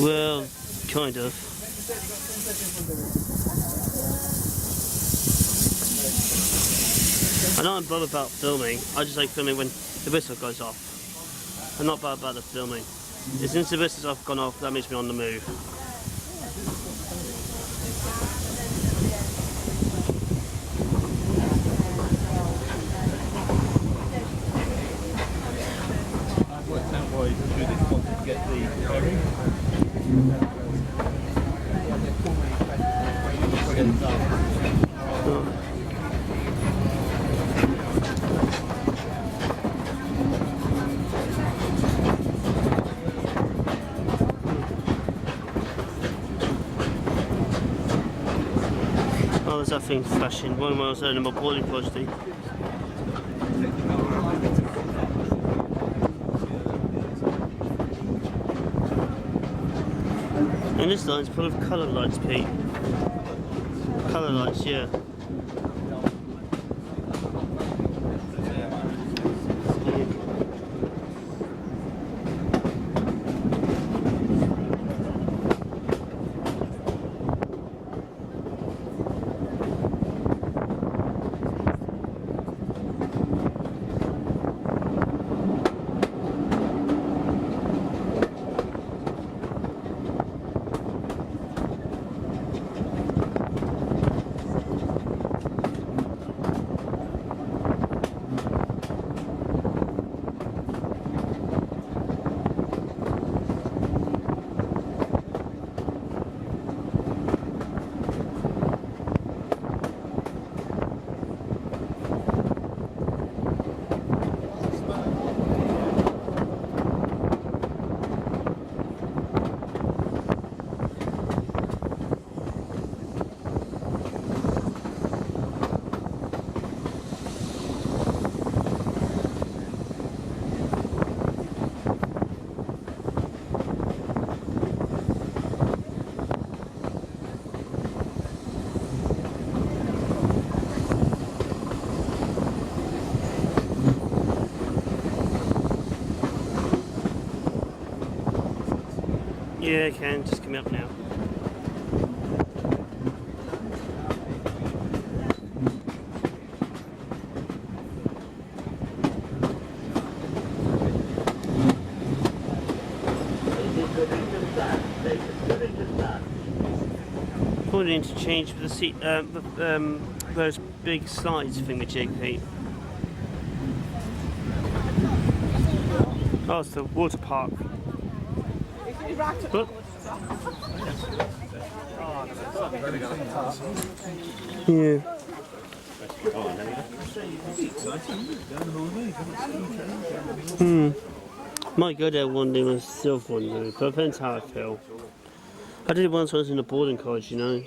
Well, kind of. I'm not bothered about filming. I just like filming when the whistle goes off. I'm not bothered about the filming. As soon as the whistle's off, gone off, that makes me on the move. I've worked out why through this wanted to get the ferry. Oh. Oh, there's that thing flashing. One mile out in my boarding quantity. And this line's full of colour lights, Pete. Colour lights, yeah. Yeah, I can. Just come up now. Probably need to change for the seat, those big slides thingamajig, Pete. Oh, it's the water park. Look. Yeah. Might go there one day myself one day, but it depends how I feel. I did it once when I was in a boarding college, you know.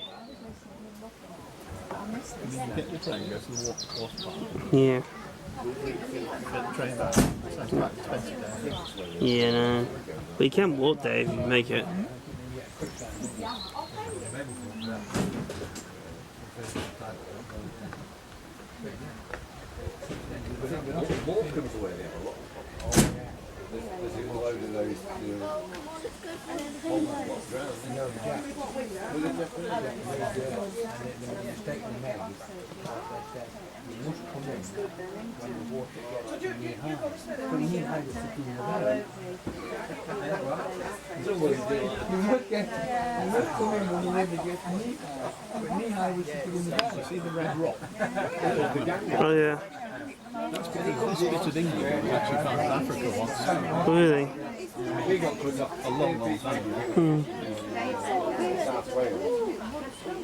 Get the train, go to the water park. Yeah. Get the train back. Sounds quite expensive down here. Yeah, no. But you can walk there if you make it. See the Red Rock? Oh yeah. That's this bit of England we actually found in Africa once. Really? We got put up a long, long time ago.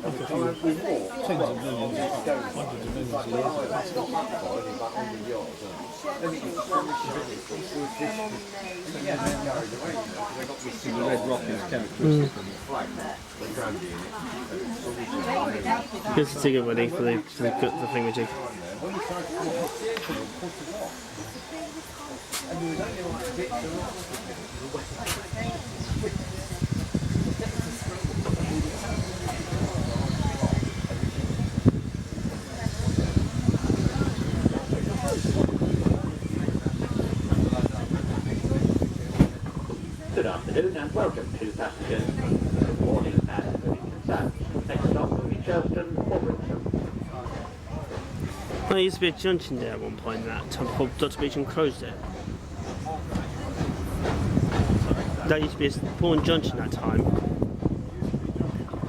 Tens of millions, hundreds of millions of years. The Red Rock is characteristic. Here's the ticket ready for the thingamajig. Good afternoon and welcome. Welcome to passengers. Warning at Paignton South. Next stop will be Churston or Brixham. There used to be a junction there at one point that time before Dr. Beecham closed it. That used to be a Pawn Junction that time.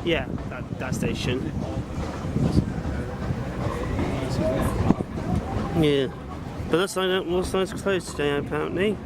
Yeah, that station. Yeah. But that's like more signs closed today apparently.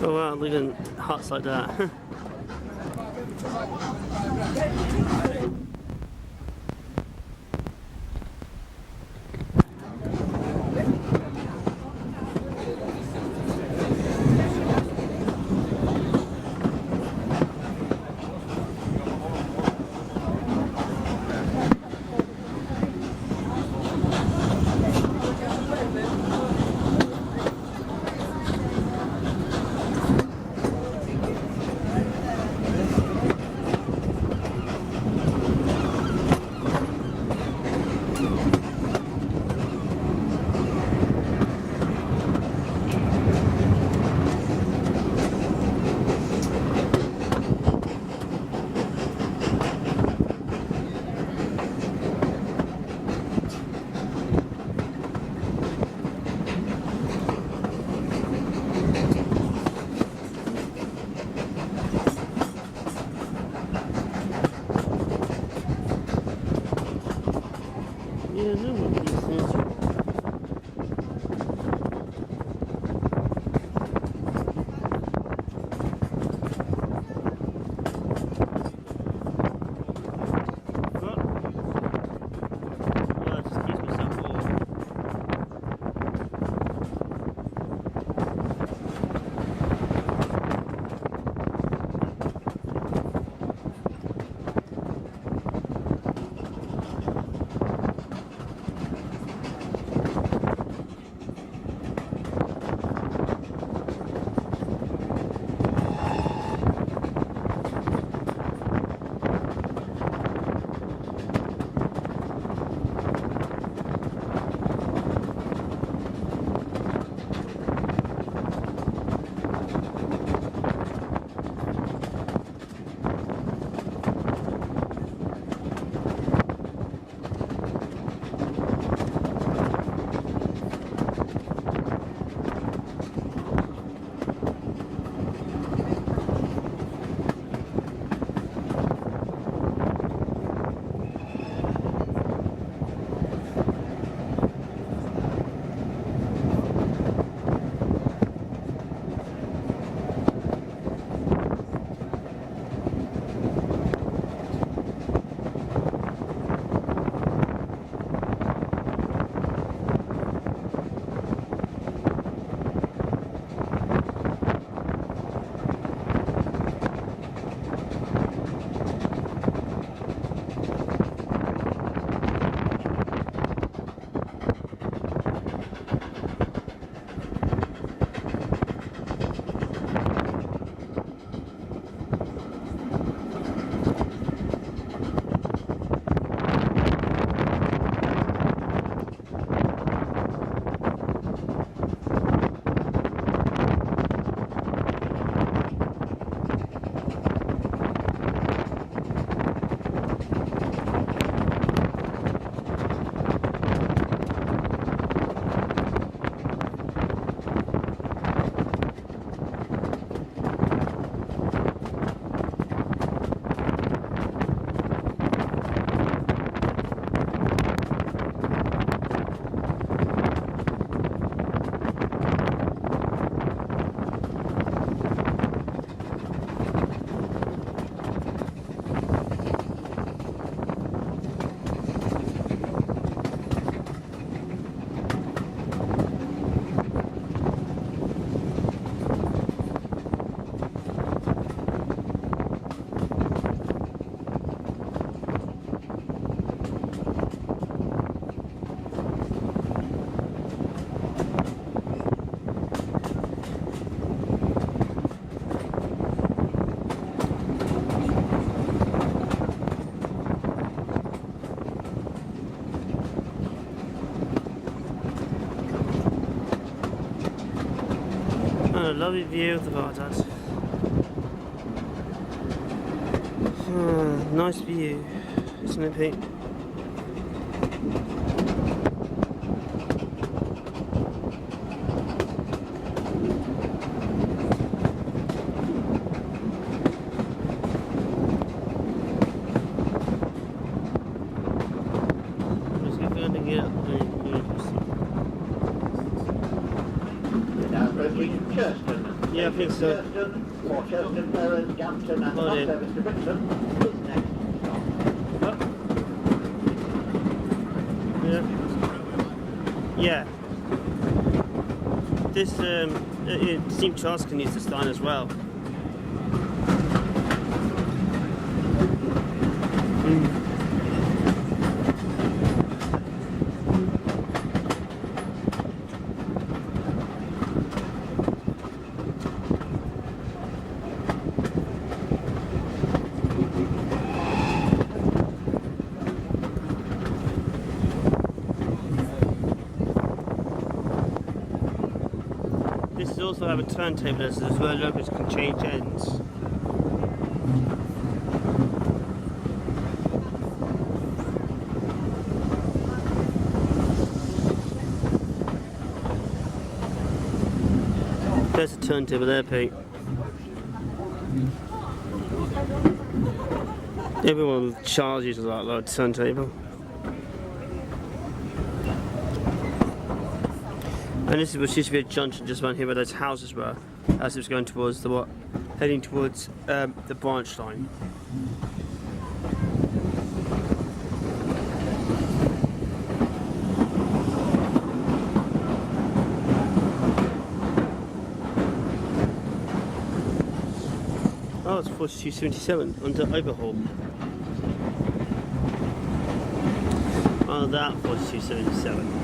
Oh wow, look at huts like that. Yeah, no one these things. lovely view of the viaduct. Nice view, isn't it, Pete? Let's get going and get up. Now approaching Churston. Yeah, I think so. Churston, or Churston, Perrin, Gampton and Oh, bus dear. service to Brixton is next stop. Yeah. This Steam Charleston needs to start as well. This is also have a turntable as well, locals can change ends. There's a turntable there, Pete. Everyone charges a lot like turntable. And this was used to be a junction just around here where those houses were, as it was going towards the heading towards the branch line. Oh, it's 4277 under overhaul. Oh, that 4277.